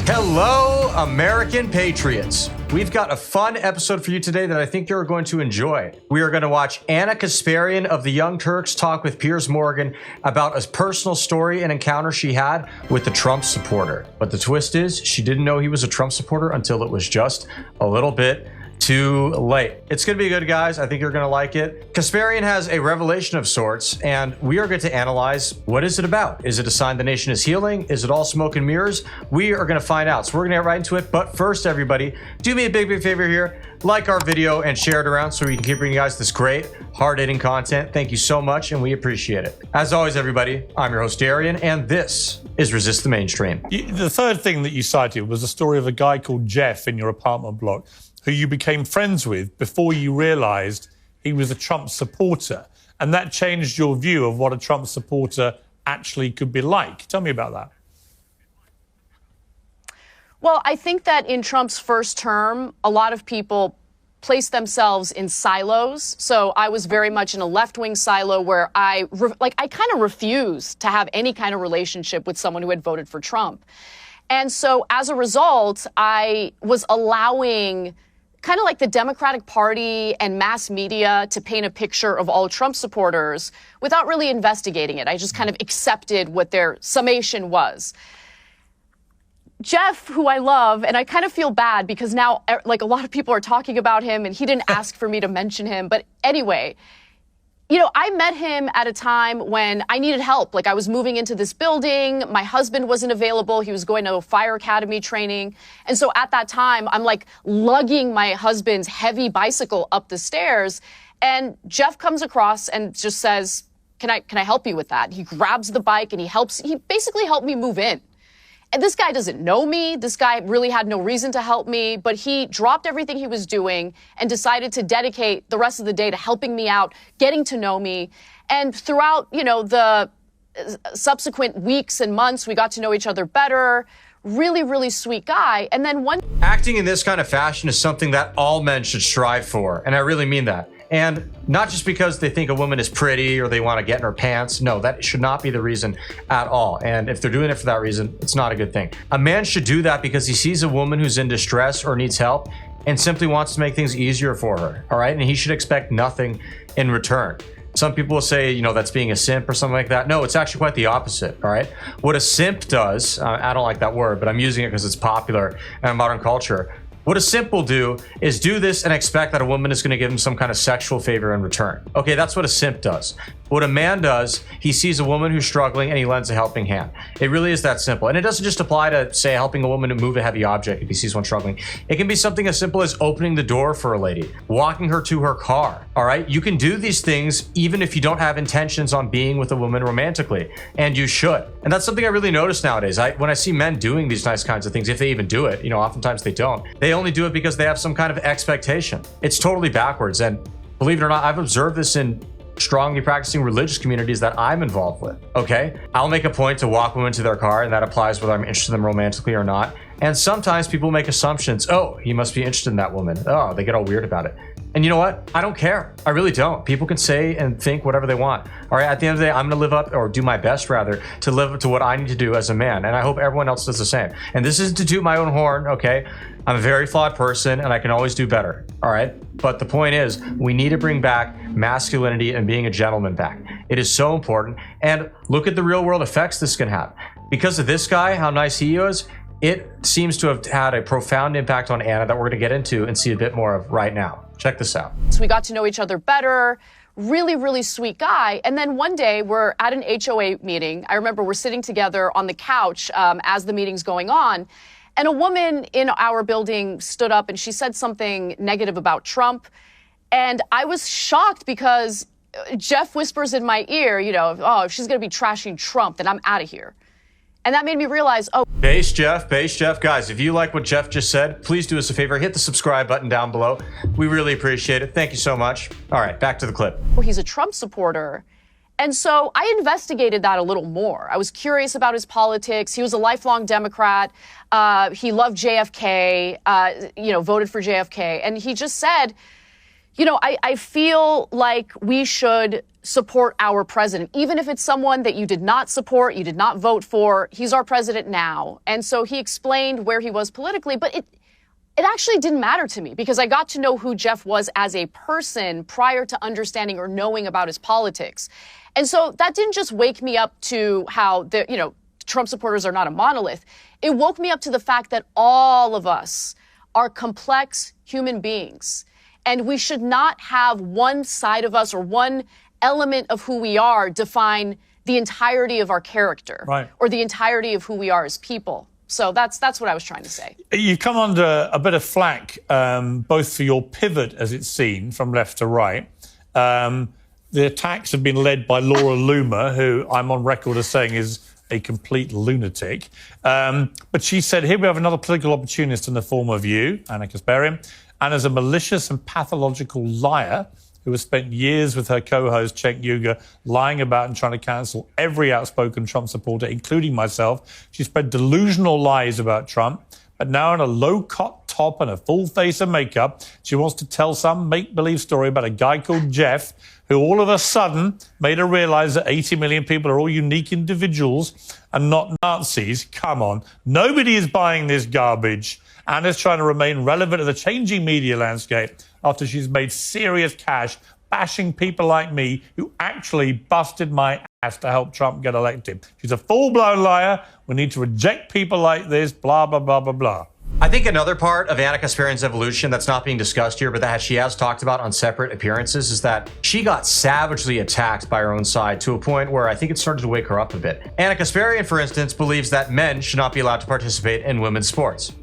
Hello, American Patriots. We've got a fun episode for you today that I think you're going to enjoy. We are going to watch Ana Kasparian of the Young Turks talk with Piers Morgan about a personal story and encounter she had with the Trump supporter. But the twist is, she didn't know he was a Trump supporter until it was just a little bit too late. It's going to be good, guys. I think you're going to like it. Kasparian has a revelation of sorts, and we are going to analyze what is it about. Is it a sign the nation is healing? Is it all smoke and mirrors? We are going to find out. So we're going to get right into it. But first, everybody, do me a big favor here. Like our video and share it around so we can keep bringing you guys this great, hard-hitting content. Thank you so much, and we appreciate it. As always, everybody, I'm your host, Darian, and this is Resist the Mainstream. The third thing that you cited was the story of a guy called Jeff in your apartment block, who you became friends with before you realized he was a Trump supporter. And that changed your view of what a Trump supporter actually could be like. Tell me about that. Well, I think that in Trump's first term, a lot of people placed themselves in silos. So I was very much in a left-wing silo where I kind of refused to have any kind of relationship with someone who had voted for Trump. And so as a result, I was allowing kind of like the Democratic Party and mass media to paint a picture of all Trump supporters without really investigating it. I just kind of accepted what their summation was. Jeff, who I love, and I kind of feel bad because now like a lot of people are talking about him and he didn't ask for me to mention him. But anyway, you know, I met him at a time when I needed help. Like I was moving into this building. My husband wasn't available. He was going to a fire academy training. And so at that time, I'm like lugging my husband's heavy bicycle up the stairs. And Jeff comes across and just says, can I help you with that? He grabs the bike and he basically helped me move in. And this guy doesn't know me. This guy really had no reason to help me, but he dropped everything he was doing and decided to dedicate the rest of the day to helping me out, getting to know me. And throughout, you know, the subsequent weeks and months, we got to know each other better. Really, really sweet guy. And then acting in this kind of fashion is something that all men should strive for. And I really mean that. And not just because they think a woman is pretty or they want to get in her pants. No, that should not be the reason at all. And if they're doing it for that reason, it's not a good thing. A man should do that because he sees a woman who's in distress or needs help and simply wants to make things easier for her. All right. And he should expect nothing in return. Some people will say, you know, that's being a simp or something like that. No, it's actually quite the opposite. All right. What a simp does, I don't like that word, but I'm using it because it's popular in modern culture. What a simp will do is do this and expect that a woman is going to give him some kind of sexual favor in return. Okay, that's what a simp does. What a man does, he sees a woman who's struggling and he lends a helping hand. It really is that simple. And it doesn't just apply to, say, helping a woman to move a heavy object if he sees one struggling. It can be something as simple as opening the door for a lady, walking her to her car. All right, you can do these things even if you don't have intentions on being with a woman romantically, and you should. And that's something I really notice nowadays. When I see men doing these nice kinds of things, if they even do it, you know, oftentimes they don't. They only do it because they have some kind of expectation. It's totally backwards. And believe it or not, I've observed this in strongly practicing religious communities that I'm involved with. Okay, I'll make a point to walk women to their car, and that applies whether I'm interested in them romantically or not. And sometimes people make assumptions. Oh, he must be interested in that woman. Oh, they get all weird about it. And you know what? I don't care. I really don't. People can say and think whatever they want. All right, at the end of the day, I'm going to live up, or do my best rather, to live up to what I need to do as a man. And I hope everyone else does the same. And this isn't to toot my own horn, okay? I'm a very flawed person and I can always do better. All right. But the point is, we need to bring back masculinity and being a gentleman back. It is so important. And look at the real world effects this can have. Because of this guy, how nice he is, it seems to have had a profound impact on Ana that we're going to get into and see a bit more of right now. Check this out. So we got to know each other better. Really, really sweet guy. And then one day we're at an HOA meeting. I remember we're sitting together on the couch as the meeting's going on. And a woman in our building stood up and she said something negative about Trump. And I was shocked because Jeff whispers in my ear, you know, oh, if she's going to be trashing Trump, then I'm out of here. And that made me realize, oh. Base Jeff. Guys, if you like what Jeff just said, please do us a favor. Hit the subscribe button down below. We really appreciate it. Thank you so much. All right, back to the clip. Well, he's a Trump supporter. And so I investigated that a little more. I was curious about his politics. He was a lifelong Democrat. He loved JFK, voted for JFK. And he just said, I feel like we should support our president, even if it's someone that you did not support, you did not vote for. He's our president now. And so he explained where he was politically, but it actually didn't matter to me because I got to know who Jeff was as a person prior to understanding or knowing about his politics. And so that didn't just wake me up to how Trump supporters are not a monolith. It woke me up to the fact that all of us are complex human beings. And we should not have one side of us or one element of who we are define the entirety of our character, right, or the entirety of who we are as people. So that's what I was trying to say. You come under a bit of flack, both for your pivot, as it's seen, from left to right. The attacks have been led by Laura Loomer, who I'm on record as saying is a complete lunatic. But she said, here we have another political opportunist in the form of you, Ana Kasparian, and as a malicious and pathological liar who has spent years with her co-host, Cenk Uygur, lying about and trying to cancel every outspoken Trump supporter, including myself. She spread delusional lies about Trump, but now in a low-cut top and a full face of makeup, she wants to tell some make-believe story about a guy called Jeff, who all of a sudden made her realize that 80 million people are all unique individuals and not Nazis. Come on. Nobody is buying this garbage. Anna's trying to remain relevant to the changing media landscape after she's made serious cash bashing people like me who actually busted my ass to help Trump get elected. She's a full-blown liar. We need to reject people like this, blah, blah, blah, blah, blah. I think another part of Ana Kasparian's evolution that's not being discussed here, but that she has talked about on separate appearances, is that she got savagely attacked by her own side to a point where I think it started to wake her up a bit. Ana Kasparian, for instance, believes that men should not be allowed to participate in women's sports.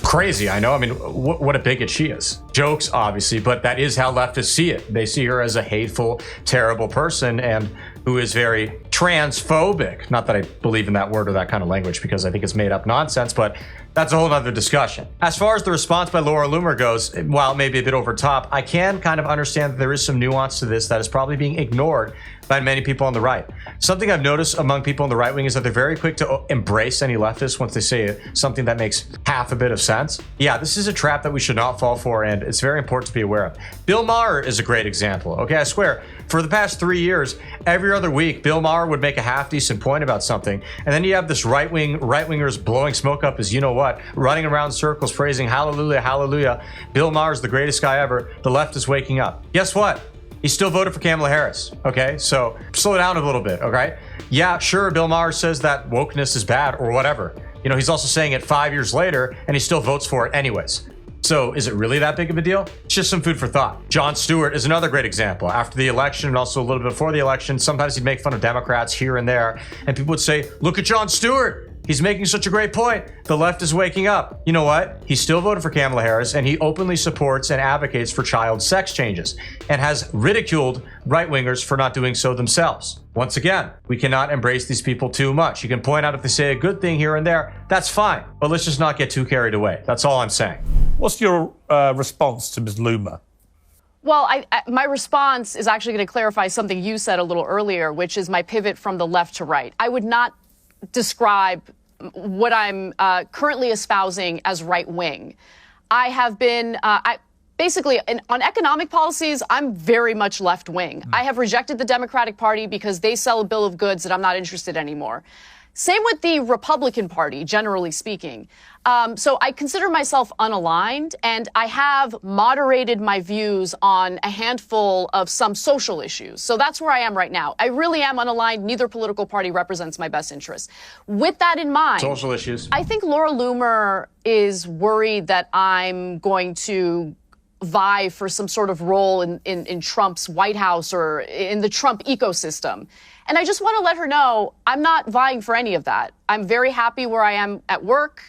Crazy, I know. I mean, what a bigot she is. Jokes, obviously, but that is how leftists see it. They see her as a hateful, terrible person and who is very transphobic. Not that I believe in that word or that kind of language because I think it's made up nonsense, but that's a whole other discussion. As far as the response by Laura Loomer goes, while it may be a bit over top, I can kind of understand that there is some nuance to this that is probably being ignored by many people on the right. Something I've noticed among people on the right wing is that they're very quick to embrace any leftist once they say something that makes half a bit of sense. Yeah, this is a trap that we should not fall for, and it's very important to be aware of. Bill Maher is a great example. Okay, I swear, for the past 3 years, every other week, Bill Maher would make a half-decent point about something, and then you have this right-wingers blowing smoke up as you know what, running around circles praising hallelujah, hallelujah. Bill Maher's the greatest guy ever. The left is waking up. Guess what? He still voted for Kamala Harris, okay? So slow down a little bit, okay? Yeah, sure, Bill Maher says that wokeness is bad or whatever. You know, he's also saying it 5 years later, and he still votes for it anyways. So is it really that big of a deal? It's just some food for thought. Jon Stewart is another great example. After the election and also a little bit before the election, sometimes he'd make fun of Democrats here and there, and people would say, look at Jon Stewart. He's making such a great point. The left is waking up. You know what? He still voted for Kamala Harris, and he openly supports and advocates for child sex changes and has ridiculed right-wingers for not doing so themselves. Once again, we cannot embrace these people too much. You can point out if they say a good thing here and there, that's fine, but let's just not get too carried away. That's all I'm saying. What's your response to Ms. Loomer? Well, my response is actually going to clarify something you said a little earlier, which is my pivot from the left to right. I would not describe what I'm currently espousing as right wing. I have been basically on economic policies, I'm very much left wing. I have rejected the Democratic Party because they sell a bill of goods that I'm not interested anymore. Same with the Republican Party, generally speaking. So I consider myself unaligned, and I have moderated my views on a handful of some social issues. So that's where I am right now. I really am unaligned. Neither political party represents my best interests. With that in mind, social issues. I think Laura Loomer is worried that I'm going to vie for some sort of role in Trump's White House or in the Trump ecosystem. And I just want to let her know I'm not vying for any of that. I'm very happy where I am at work.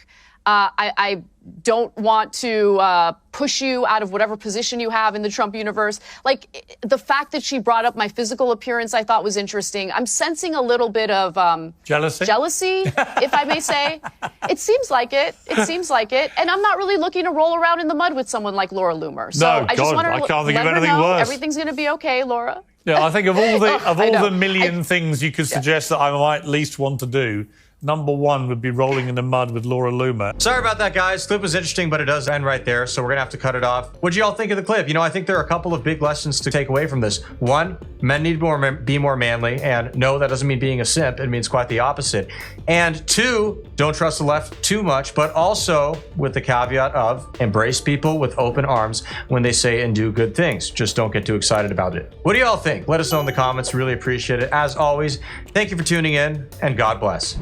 I don't want to push you out of whatever position you have in the Trump universe. Like, the fact that she brought up my physical appearance, I thought was interesting. I'm sensing a little bit of jealousy, if I may say. It seems like it. It seems like it. And I'm not really looking to roll around in the mud with someone like Laura Loomer. So no, I just want I to can't think let of her anything know worse. everything's going to be okay, Laura. Yeah, I think of all the million things you could suggest that I might least want to do, number one would be Rolling in the Mud with Laura Loomer. Sorry about that, guys. Clip was interesting, but it does end right there, so we're gonna have to cut it off. What do y'all think of the clip? You know, I think there are a couple of big lessons to take away from this. One, men need to be more manly, and no, that doesn't mean being a simp. It means quite the opposite. And two, don't trust the left too much, but also with the caveat of embrace people with open arms when they say and do good things. Just don't get too excited about it. What do y'all think? Let us know in the comments. Really appreciate it. As always, thank you for tuning in, and God bless.